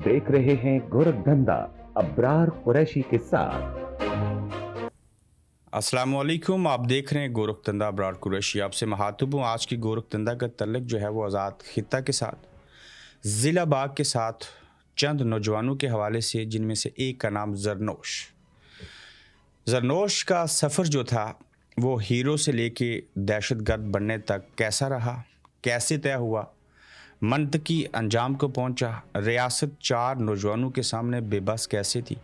देख रहे हैं गोरखधंधा अब्रार कुरैशी के साथ। अस्सलामुअलैकुम, आप देख रहे हैं गोरखधंधा अब्रार कुरैशी। आपसे महातुब हूँ। आज की गोरखधंधा का तल्लुक जो है वो आज़ाद खित्ता के साथ, ज़िला बाग के साथ चंद नौजवानों के हवाले से, जिनमें से एक का नाम ज़रनोश का सफ़र जो था वो हीरो से लेके दहशतगर्द बनने तक कैसा रहा, कैसे तय हुआ, मंतकी अंजाम को पहुंचा, रियासत 4 नौजवानों के सामने बेबस कैसे थी,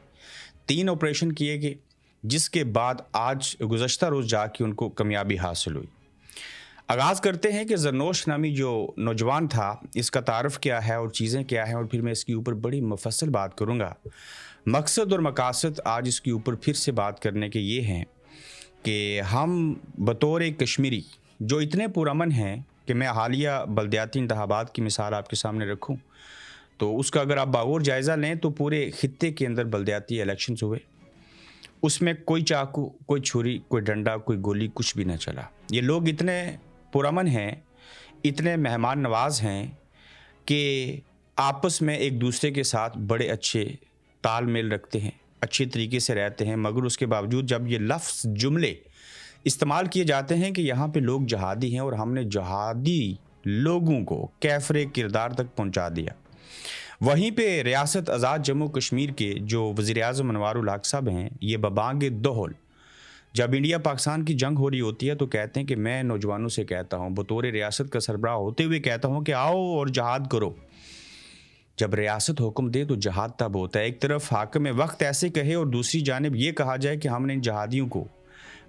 3 ऑपरेशन किए गए, जिसके बाद आज गुज़श्ता रोज़ जाके उनको कामयाबी हासिल हुई। आगाज़ करते हैं कि ज़रनोश नामी जो नौजवान था, इसका तारुफ क्या है और चीज़ें क्या हैं, और फिर मैं इसके ऊपर बड़ी मुफस्सल बात करूँगा। मकसद और मकासद आज इसके ऊपर फिर से बात करने के ये हैं कि हम बतौर एक कश्मीरी जो इतने पुरअमन हैं कि मैं हालिया बल्दियाती इंतखाबात की मिसाल आपके सामने रखूं, तो उसका अगर आप बागौर जायज़ा लें तो पूरे खित्ते के अंदर बल्दियाती इलेक्शंस हुए। उसमें कोई चाकू, कोई छुरी, कोई डंडा, कोई गोली, कुछ भी न चला। ये लोग इतने पुरअमन हैं, इतने मेहमान नवाज हैं कि आपस में एक दूसरे के साथ बड़े अच्छे तालमेल रखते हैं, अच्छे तरीके से रहते हैं। मगर उसके बावजूद जब ये लफ्ज़, जुमले इस्तेमाल किए जाते हैं कि यहाँ पे लोग जहादी हैं और हमने जहादी लोगों को कैफरे किरदार तक पहुँचा दिया, वहीं पे रियासत आज़ाद जम्मू कश्मीर के जो वज़ीर-ए-आज़म अनवारुल हक साहब हैं, ये बबांग दोहल जब इंडिया पाकिस्तान की जंग हो रही होती है तो कहते हैं कि मैं नौजवानों से कहता हूँ, बतौर रियासत का सरबराह होते हुए कहता हूँ कि आओ और जहाद करो। जब रियासत हुक्म दे तो जहाद तब होता है। एक तरफ हाकिम वक्त ऐसे कहे और दूसरी जानिब ये कहा जाए कि हमने इन जहादियों को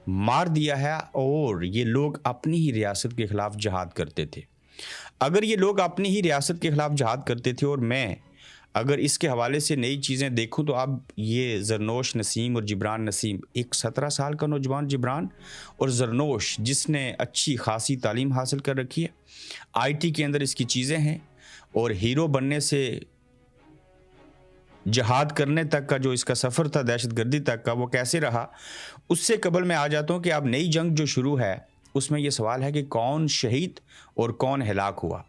मार दिया है और ये लोग अपनी ही रियासत के ख़िलाफ़ जहाद करते थे। अगर ये लोग अपनी ही रियासत के ख़िलाफ़ जहाद करते थे और मैं अगर इसके हवाले से नई चीज़ें देखूं तो अब ये ज़रनोश नसीम और जिब्रान नसीम, एक 17 साल का नौजवान जिब्रान और ज़रनोश जिसने अच्छी खासी तालीम हासिल कर रखी है, आईटी के अंदर इसकी चीज़ें हैं, और हीरो बनने से जहाद करने तक का जो इसका सफ़र था, दहशतगर्दी तक का, वो कैसे रहा। उससे कबल मैं आ जाता हूँ कि अब नई जंग जो शुरू है उसमें ये सवाल है कि कौन शहीद और कौन हलाक हुआ।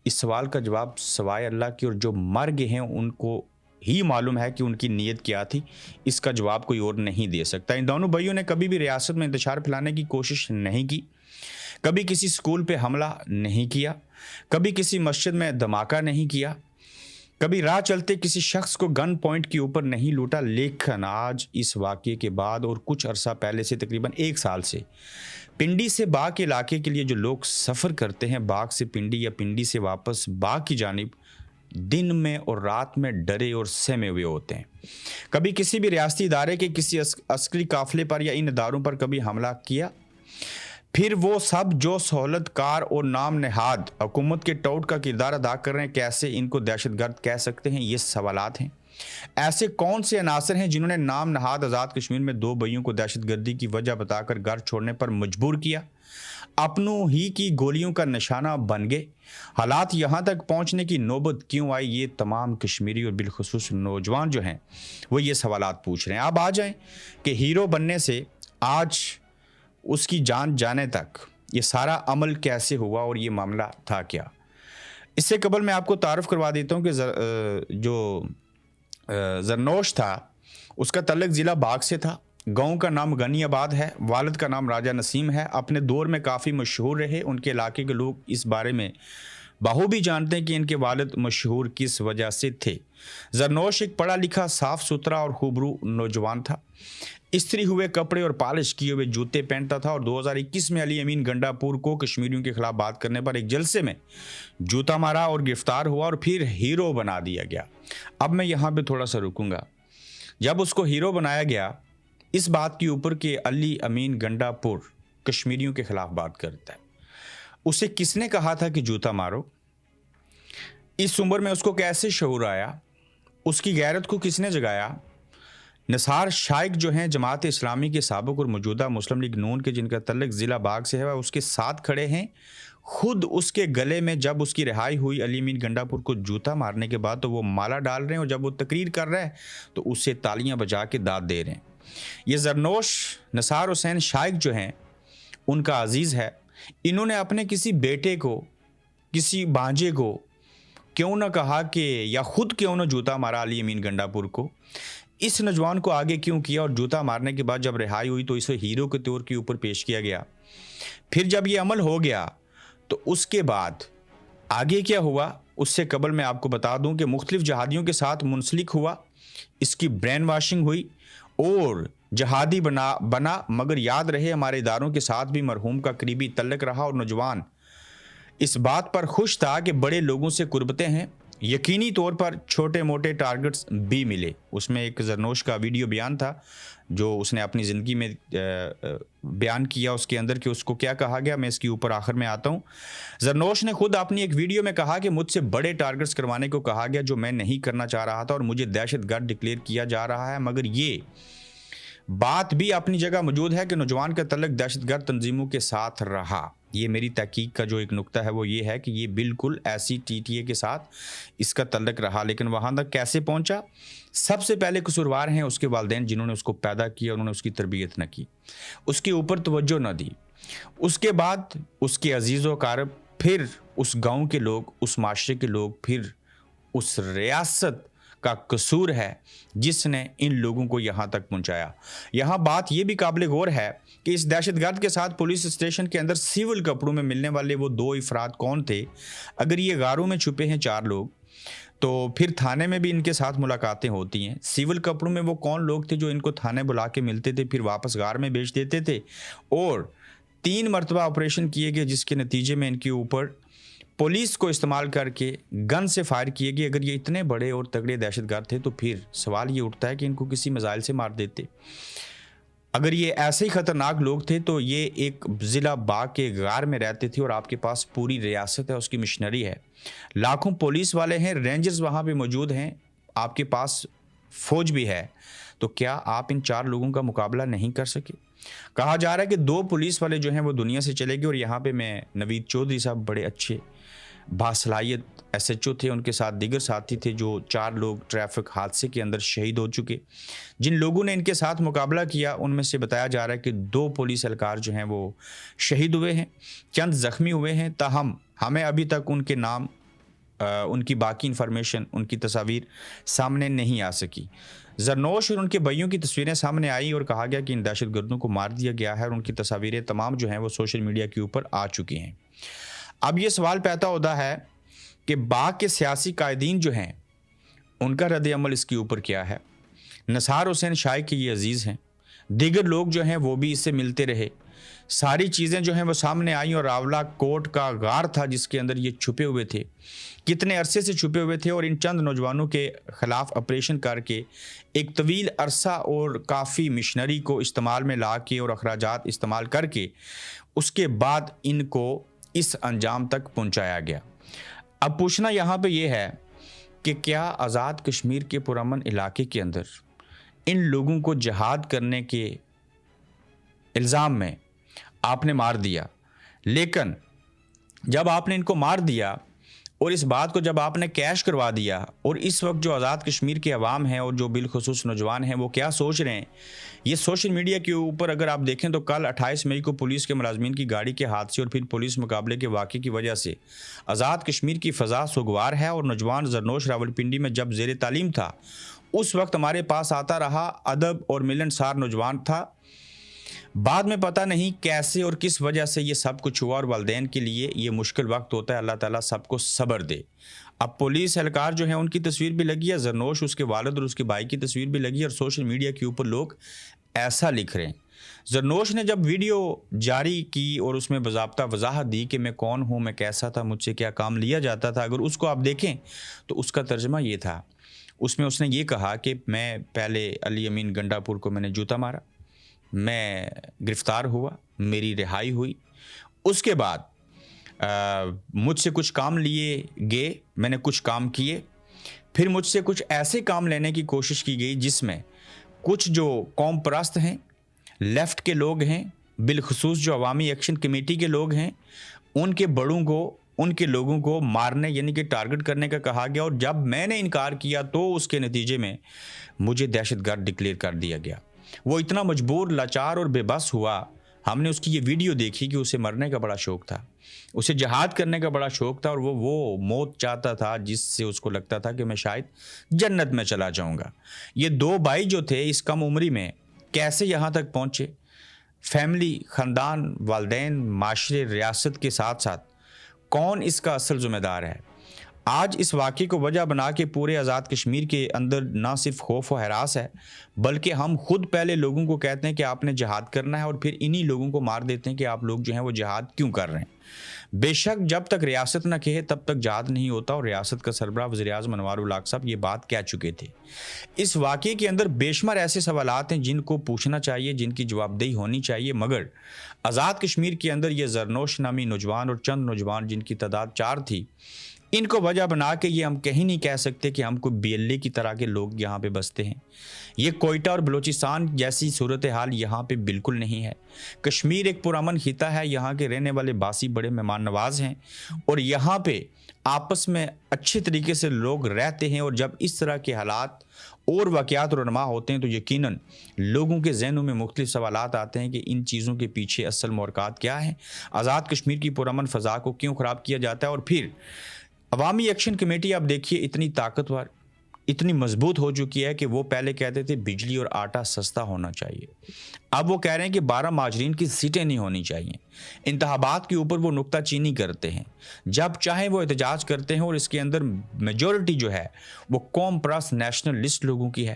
इस सवाल का जवाब सवाए अल्लाह की और जो मर गए हैं उनको ही मालूम है कि उनकी नीयत क्या थी। इसका जवाब कोई और नहीं दे सकता। इन दोनों भाइयों ने कभी भी रियासत में इंतशार फैलाने की कोशिश नहीं की, कभी किसी स्कूल पे हमला नहीं किया, कभी किसी मस्जिद में धमाका नहीं किया, कभी राह चलते किसी शख्स को गन पॉइंट के ऊपर नहीं लूटा। लेकिन आज इस वाक़ये के बाद और कुछ अरसा पहले से, तकरीबन 1 साल से, पिंडी से बाग के इलाके के लिए जो लोग सफ़र करते हैं, बाग से पिंडी या पिंडी से वापस बाग की जानिब, दिन में और रात में डरे और सहमे हुए होते हैं। कभी किसी भी रियासती इदारे के किसी अस्करी काफ़िले पर या इन इदारों पर कभी हमला किया, फिर वो सब जो सहूलतकार और नाम नहाद हुकूमत के टॉट का किरदार अदा कर रहे हैं, कैसे इनको दहशतगर्द कह सकते हैं? ये सवालात हैं। ऐसे कौन से अनासर हैं जिन्होंने नाम नहाद आज़ाद कश्मीर में 2 भाइयों को दहशतगर्दी की वजह बताकर घर छोड़ने पर मजबूर किया, अपनों ही की गोलियों का निशाना बन गए? हालात यहाँ तक पहुँचने की नौबत क्यों आई? ये तमाम कश्मीरी और बिलखुसूस नौजवान जो हैं वो ये सवालात पूछ रहे हैं। अब आ जाएं कि हीरो बनने से आज उसकी जान जाने तक ये सारा अमल कैसे हुआ और ये मामला था क्या। इससे कबल मैं आपको तारुफ करवा देता हूँ कि जो ज़रनोश था उसका तल्लुक ज़िला बाग से था। गांव का नाम गनीआबाद है, वालिद का नाम राजा नसीम है। अपने दौर में काफ़ी मशहूर रहे। उनके इलाके के लोग इस बारे में बाखूबी जानते हैं कि इनके वालिद मशहूर किस वजह से थे। ज़रनोश एक पढ़ा लिखा, साफ़ सुथरा और खूबरू नौजवान था। इस्त्री हुए कपड़े और पॉलिश किए हुए जूते पहनता था और 2021 में अली अमीन गंडापुर को कश्मीरियों के खिलाफ बात करने पर एक जलसे में जूता मारा और गिरफ्तार हुआ और फिर हीरो बना दिया गया। अब मैं यहाँ पे थोड़ा सा रुकूंगा। जब उसको हीरो बनाया गया, इस बात के ऊपर कि अली अमीन गंडापुर कश्मीरियों के खिलाफ बात करता है, उसे किसने कहा था कि जूता मारो? इस उम्र में उसको कैसे शऊर आया? उसकी गैरत को किसने जगाया? निसार शाइक जो हैं जमात इस्लामी के साबिक और मौजूदा मुस्लिम लीग नून के, जिनका तल्लुक ज़िला बाग से है, वह उसके साथ खड़े हैं। खुद उसके गले में जब उसकी रिहाई हुई अली अमीन गंडापुर को जूता मारने के बाद, तो वो माला डाल रहे हैं और जब वो तकरीर कर रहे हैं तो उससे तालियां बजा के दाद दे रहे हैं। ये ज़रनोश निसार हुसैन शाइक जो हैं उनका अजीज़ है। इन्होंने अपने किसी बेटे को, किसी भांजे को क्यों ना कहा कि या खुद क्यों ना जूता मारा अली अमीन गंडापुर को, इस नौजवान को आगे क्यों किया, और जूता मारने के बाद जब रिहाई हुई तो इसे हीरो के तौर के ऊपर पेश किया गया। फिर जब ये अमल हो गया तो उसके बाद आगे क्या हुआ, उससे कबल मैं आपको बता दूं कि मुख्तलिफ जहादियों के साथ मुंसलिक हुआ, इसकी ब्रेन वाशिंग हुई और जहादी बना। मगर याद रहे हमारे इदारों के साथ भी मरहूम का करीबी तल्लक रहा और नौजवान इस बात पर खुश था कि बड़े लोगों से कुर्बतें हैं। यकीनी तौर पर छोटे मोटे टारगेट्स भी मिले। उसमें एक जरनोश का वीडियो बयान था जो उसने अपनी ज़िंदगी में बयान किया, उसके अंदर कि उसको क्या कहा गया, मैं इसके ऊपर आखिर में आता हूँ। जरनोश ने खुद अपनी एक वीडियो में कहा कि मुझसे बड़े टारगेट्स करवाने को कहा गया जो मैं नहीं करना चाह रहा था और मुझे दहशतगर्द डिक्लेयर किया जा रहा है। मगर ये बात भी अपनी जगह मौजूद है कि नौजवान का तल्लक दहशतगर्द तंजीमों के साथ रहा। ये मेरी तहकीक का जो एक नुक्ता है वो ये है कि ये बिल्कुल ऐसी टीटीए के साथ इसका तल्लक रहा। लेकिन वहाँ तक कैसे पहुँचा? सबसे पहले कसूरवार हैं उसके वालिदैन जिन्होंने उसको पैदा किया, उन्होंने उसकी तरबियत न की, उसके ऊपर तवज्जो न दी। उसके बाद उसके अजीज़ व अकारब, फिर उस गाँव के लोग, उस माशरे के लोग, फिर उस रियासत का कसूर है जिसने इन लोगों को यहाँ तक पहुँचाया। यहाँ बात ये भी काबिल गौर है कि इस दहशतगर्द के साथ पुलिस स्टेशन के अंदर सिविल कपड़ों में मिलने वाले वो 2 अफराद कौन थे? अगर ये गारों में छुपे हैं 4 लोग तो फिर थाने में भी इनके साथ मुलाकातें होती हैं। सिविल कपड़ों में वो कौन लोग थे जो इनको थाने बुला के मिलते थे, फिर वापस गार में भेज देते थे? और 3 मरतबा ऑपरेशन किए गए जिसके नतीजे में इनके ऊपर पुलिस को इस्तेमाल करके गन से फायर किए गए। अगर ये इतने बड़े और तगड़े दहशतगर्द थे तो फिर सवाल ये उठता है कि इनको किसी मिसाइल से मार देते। अगर ये ऐसे ही ख़तरनाक लोग थे तो ये एक ज़िला बाग के गार में रहते थे और आपके पास पूरी रियासत है, उसकी मिशनरी है, लाखों पुलिस वाले हैं, रेंजर्स वहाँ पे मौजूद हैं, आपके पास फ़ौज भी है, तो क्या आप इन 4 लोगों का मुकाबला नहीं कर सके? कहा जा रहा है कि 2 पुलिस वाले जो हैं वो दुनिया से चले गए और यहाँ पे मैं नवीद चौधरी साहब बड़े अच्छे बासलाहियत SHO थे, उनके साथ दीगर साथी थे, जो 4 लोग ट्रैफिक हादसे के अंदर शहीद हो चुके। जिन लोगों ने इनके साथ मुकाबला किया उनमें से बताया जा रहा है कि 2 पुलिस एहलकार जो हैं वो शहीद हुए हैं, चंद ज़ख्मी हुए हैं। ताहम हमें अभी तक उनके नाम, उनकी बाकी इन्फॉर्मेशन, उनकी तस्वीर सामने नहीं आ सकी। जरनोश और उनके भाइयों की तस्वीरें सामने आई और कहा गया कि इन दहशतगर्दों को मार दिया गया है और उनकी तस्वीरें तमाम जो हैं वो सोशल मीडिया के ऊपर आ चुकी हैं। अब ये सवाल पैदा होता है कि बाग के सियासी कायदीन जो हैं उनका रद्द अमल इसके ऊपर क्या है? नसार हुसैन शाह के ये अजीज़ हैं, दीगर लोग जो हैं वो भी इससे मिलते रहे, सारी चीज़ें जो हैं वो सामने आई और रावला कोट का गार था जिसके अंदर ये छुपे हुए थे, कितने अरसे से छुपे हुए थे और इन चंद नौजवानों के ख़िलाफ़ ऑपरेशन करके एक तवील अरसा और काफ़ी मिशनरी को इस्तेमाल में ला के और अखराजात इस्तेमाल करके उसके बाद इनको इस अंजाम तक पहुंचाया गया। अब पूछना यहाँ पे ये है कि क्या आज़ाद कश्मीर के पुरअमन इलाके के अंदर इन लोगों को जिहाद करने के इल्ज़ाम में आपने मार दिया, लेकिन जब आपने इनको मार दिया और इस बात को जब आपने कैश करवा दिया और इस वक्त जो आज़ाद कश्मीर के अवाम हैं और जो बिलखुसूस नौजवान हैं वो क्या सोच रहे हैं? ये सोशल मीडिया के ऊपर अगर आप देखें तो कल 28 मई को पुलिस के मुलाजमीन की गाड़ी के हादसे और फिर पुलिस मुकाबले के वाक़े की वजह से आज़ाद कश्मीर की फ़ज़ा सुगवार है और नौजवान जरनोश रावलपिंडी में जब ज़ेर तालीम था उस वक्त हमारे पास आता रहा, अदब और मिलनसार नौजवान था। बाद में पता नहीं कैसे और किस वजह से ये सब कुछ हुआ और वालिदैन के लिए ये मुश्किल वक्त होता है। अल्लाह ताला सबको सब्र दे। अब पुलिस एहलकार जो है उनकी तस्वीर भी लगी है, जरनोश, उसके वालिद और उसके भाई की तस्वीर भी लगी है और सोशल मीडिया के ऊपर लोग ऐसा लिख रहे हैं। जरनोश ने जब वीडियो जारी की और उसमें बाज़ाब्ता वजाहत दी कि मैं कौन हूँ, मैं कैसा था, मुझसे क्या काम लिया जाता था, अगर उसको आप देखें तो उसका तर्जमा ये था, उसमें उसने ये कहा कि मैं पहले अली अमीन गंडापुर को मैंने जूता मारा, मैं गिरफ़्तार हुआ, मेरी रिहाई हुई, उसके बाद मुझसे कुछ काम लिए गए, मैंने कुछ काम किए, फिर मुझसे कुछ ऐसे काम लेने की कोशिश की गई जिसमें कुछ जो कौम परस्त हैं, लेफ़्ट के लोग हैं, बिलखुसूस जो अवामी एक्शन कमेटी के लोग हैं, उनके बड़ों को, उनके लोगों को मारने यानी कि टारगेट करने का कहा गया और जब मैंने इनकार किया तो उसके नतीजे में मुझे दहशतगर्द डिक्लेयर कर दिया गया। वो इतना मजबूर, लाचार और बेबस हुआ। ہم نے اس کی یہ ویڈیو دیکھی کہ اسے مرنے کا بڑا شوق تھا, اسے جہاد کرنے کا بڑا شوق تھا, اور وہ موت چاہتا تھا جس سے اس کو لگتا تھا کہ میں شاید جنت میں چلا جاؤں گا. یہ 2 بھائی جو تھے اس کم عمری میں کیسے یہاں تک پہنچے؟ فیملی, خاندان, والدین, معاشرے, ریاست کے ساتھ ساتھ کون اس کا اصل ذمہ دار ہے؟ آج اس واقعے کو وجہ بنا کے پورے آزاد کشمیر کے اندر نہ صرف خوف و ہراس ہے, بلکہ ہم خود پہلے لوگوں کو کہتے ہیں کہ آپ نے جہاد کرنا ہے, اور پھر انہی لوگوں کو مار دیتے ہیں کہ آپ لوگ جو ہیں وہ جہاد کیوں کر رہے ہیں. بے شک جب تک ریاست نہ کہے تب تک جہاد نہیں ہوتا, اور ریاست کا سربراہ وزیر اعظم انوار الحق صاحب یہ بات کہہ چکے تھے. اس واقعے کے اندر بے شمار ایسے سوالات ہیں جن کو پوچھنا چاہیے, جن کی جواب دہی ہونی چاہیے, مگر آزاد کشمیر کے اندر یہ زرنوش نامی نوجوان اور چند نوجوان جن کی تعداد 4 تھی, ان کو وجہ بنا کے یہ ہم کہیں نہیں کہہ سکتے کہ ہم کوئی BLA کی طرح کے لوگ یہاں پہ بستے ہیں. یہ کوئٹہ اور بلوچستان جیسی صورتحال یہاں پہ بالکل نہیں ہے. کشمیر ایک پرامن خطہ ہے, یہاں کے رہنے والے باسی بڑے مہمان نواز ہیں, اور یہاں پہ آپس میں اچھے طریقے سے لوگ رہتے ہیں. اور جب اس طرح کے حالات اور واقعات رونما ہوتے ہیں تو یقیناً لوگوں کے ذہنوں میں مختلف سوالات آتے ہیں کہ ان چیزوں کے پیچھے اصل محرکات کیا ہیں, آزاد کشمیر کی پرامن فضا کو کیوں خراب کیا جاتا ہے. اور پھر عوامی ایکشن کمیٹی آپ دیکھیے اتنی طاقتور, اتنی مضبوط ہو چکی ہے کہ وہ پہلے کہتے تھے بجلی اور آٹا سستا ہونا چاہیے, اب وہ کہہ رہے ہیں کہ 12 مہاجرین کی سیٹیں نہیں ہونی چاہیے. انتخابات کے اوپر وہ نکتہ چینی کرتے ہیں, جب چاہیں وہ احتجاج کرتے ہیں, اور اس کے اندر میجورٹی جو ہے وہ قوم پرست نیشنلسٹ لوگوں کی ہے,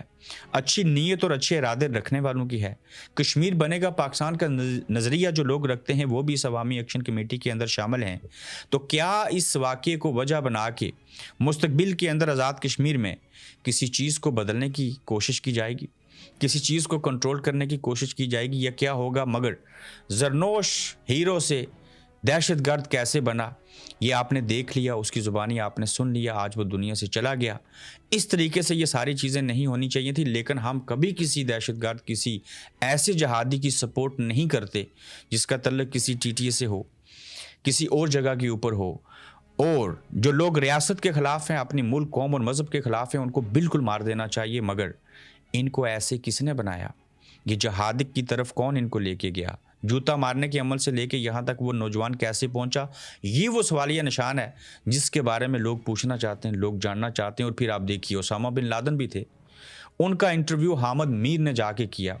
اچھی نیت اور اچھے ارادے رکھنے والوں کی ہے. کشمیر بنے گا پاکستان کا نظریہ جو لوگ رکھتے ہیں وہ بھی اس عوامی ایکشن کمیٹی کے اندر شامل ہیں. تو کیا اس واقعے کو وجہ بنا کے مستقبل کے اندر آزاد کشمیر میں کسی چیز کو بدلنے کی کوشش کی جائے گی, کسی چیز کو کنٹرول کرنے کی کوشش کی جائے گی, یا کیا ہوگا؟ مگر زرنوش ہیرو سے دہشت گرد کیسے بنا یہ آپ نے دیکھ لیا, اس کی زبانی آپ نے سن لیا, آج وہ دنیا سے چلا گیا. اس طریقے سے یہ ساری چیزیں نہیں ہونی چاہیے تھی, لیکن ہم کبھی کسی دہشت گرد, کسی ایسے جہادی کی سپورٹ نہیں کرتے جس کا تعلق کسی TTA سے ہو, کسی اور جگہ کے اوپر ہو. اور جو لوگ ریاست کے خلاف ہیں, اپنی ملک, قوم اور مذہب کے خلاف ہیں, ان کو بالکل مار دینا چاہیے. مگر ان کو ایسے کس نے بنایا؟ یہ جہاد کی طرف کون ان کو لے کے گیا؟ جوتا مارنے کے عمل سے لے کے یہاں تک وہ نوجوان کیسے پہنچا؟ یہ وہ سوالیہ نشان ہے جس کے بارے میں لوگ پوچھنا چاہتے ہیں, لوگ جاننا چاہتے ہیں. اور پھر آپ دیکھیے اسامہ بن لادن بھی تھے, ان کا انٹرویو حامد میر نے جا کے کیا.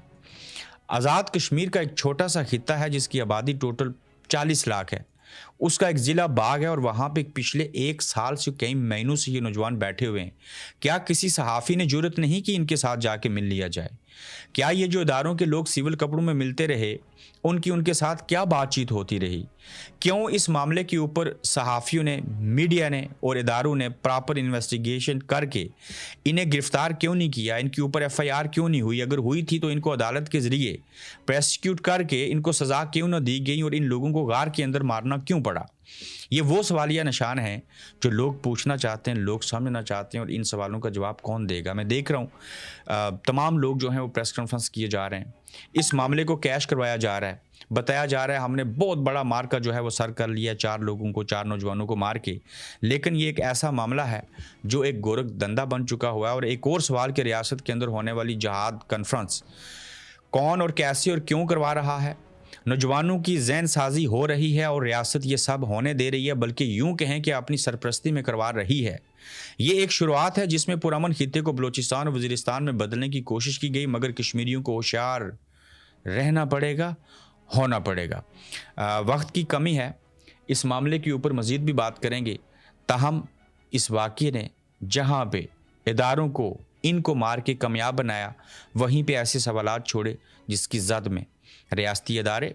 آزاد کشمیر کا ایک چھوٹا سا خطہ ہے جس کی آبادی ٹوٹل 40 لاکھ ہے, اس کا ایک ضلع باغ ہے, اور وہاں پہ پچھلے 1 سال سے کئی مہینوں سے یہ نوجوان بیٹھے ہوئے ہیں. کیا کسی صحافی نے جرأت نہیں کہ ان کے ساتھ جا کے مل لیا جائے؟ کیا یہ جو اداروں کے لوگ سول کپڑوں میں ملتے رہے, ان کے ساتھ کیا بات چیت ہوتی رہی؟ کیوں اس معاملے کے اوپر صحافیوں نے, میڈیا نے اور اداروں نے پراپر انویسٹیگیشن کر کے انہیں گرفتار کیوں نہیں کیا؟ ان کے اوپر FIR کیوں نہیں ہوئی؟ اگر ہوئی تھی تو ان کو عدالت کے ذریعے پروسیکیوٹ کر کے ان کو سزا کیوں نہ دی گئی, اور ان لوگوں کو غار کے اندر مارنا کیوں پڑا؟ یہ وہ سوالیہ نشان ہیں جو لوگ پوچھنا چاہتے ہیں, لوگ سمجھنا چاہتے ہیں, اور ان سوالوں کا جواب کون دے گا؟ میں دیکھ رہا ہوں تمام لوگ جو ہیں وہ پریس کانفرنس کیے جا رہے ہیں, اس معاملے کو کیش کروایا جا رہا ہے, بتایا جا رہا ہے ہم نے بہت بڑا مارکا جو ہے وہ سر کر لیا 4 لوگوں کو, 4 نوجوانوں کو مار کے. لیکن یہ ایک ایسا معاملہ ہے جو ایک گورکھ دھندا بن چکا ہوا ہے. اور ایک اور سوال کہ ریاست کے اندر ہونے والی جہاد کانفرنس کون اور کیسے اور کیوں کروا رہا ہے؟ نوجوانوں کی ذہن سازی ہو رہی ہے, اور ریاست یہ سب ہونے دے رہی ہے, بلکہ یوں کہیں کہ اپنی سرپرستی میں کروا رہی ہے. یہ ایک شروعات ہے جس میں پرامن خطے کو بلوچستان اور وزیرستان میں بدلنے کی کوشش کی گئی, مگر کشمیریوں کو ہوشیار رہنا پڑے گا, ہونا پڑے گا. وقت کی کمی ہے, اس معاملے کے اوپر مزید بھی بات کریں گے, تاہم اس واقعے نے جہاں پہ اداروں کو ان کو مار کے کامیاب بنایا, وہیں پہ ایسے سوالات چھوڑے جس کی زد میں ریاستی ادارے,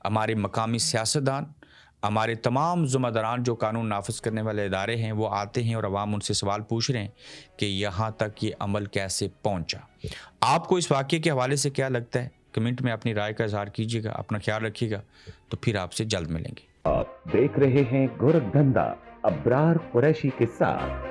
ہمارے مقامی سیاستدان, ہمارے تمام ذمہ داران جو قانون نافذ کرنے والے ادارے ہیں وہ آتے ہیں, اور عوام ان سے سوال پوچھ رہے ہیں کہ یہاں تک یہ عمل کیسے پہنچا. آپ کو اس واقعے کے حوالے سے کیا لگتا ہے؟ کمنٹ میں اپنی رائے کا اظہار کیجیے گا. اپنا خیال رکھیے گا, تو پھر آپ سے جلد ملیں گے. آپ دیکھ رہے ہیں گورکھ دھندا ابرار قریشی کے ساتھ.